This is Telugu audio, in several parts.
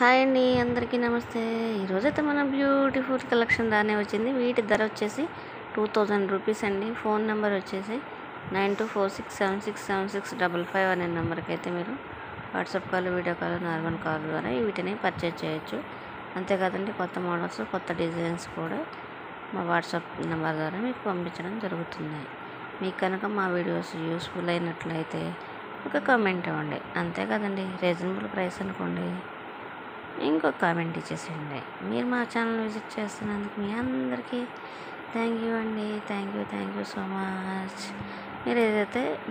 హాయ్ అండి, అందరికీ నమస్తే. ఈరోజైతే మన బ్యూటిఫుల్ కలెక్షన్ రానే వచ్చింది. వీటి ధర వచ్చేసి 2000 రూపీస్ అండి. ఫోన్ నెంబర్ వచ్చేసి 9246767655 అనే నెంబర్కి అయితే మీరు WhatsApp call, video call, normal call ద్వారా వీటిని పర్చేజ్ చేయొచ్చు. అంతేకాదండి, కొత్త మోడల్స్, కొత్త డిజైన్స్ కూడా మా వాట్సాప్ నెంబర్ ద్వారా మీకు పంపించడం జరుగుతుంది. మీకు కనుక మా వీడియోస్ యూస్ఫుల్ అయినట్లయితే ఒక కామెంట్ ఇవ్వండి. అంతే కదండి, రీజనబుల్ ప్రైస్ అనుకోండి, ఇంకో కామెంట్ ఇచ్చేసేయండి. మీరు మా ఛానల్ విజిట్ చేస్తున్నందుకు మీ అందరికీ థ్యాంక్ యూ అండి. Thank you so much.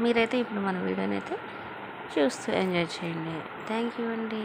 మీరైతే ఇప్పుడు మన వీడియోని అయితే చూస్తూ ఎంజాయ్ చేయండి. థ్యాంక్ యూ అండి.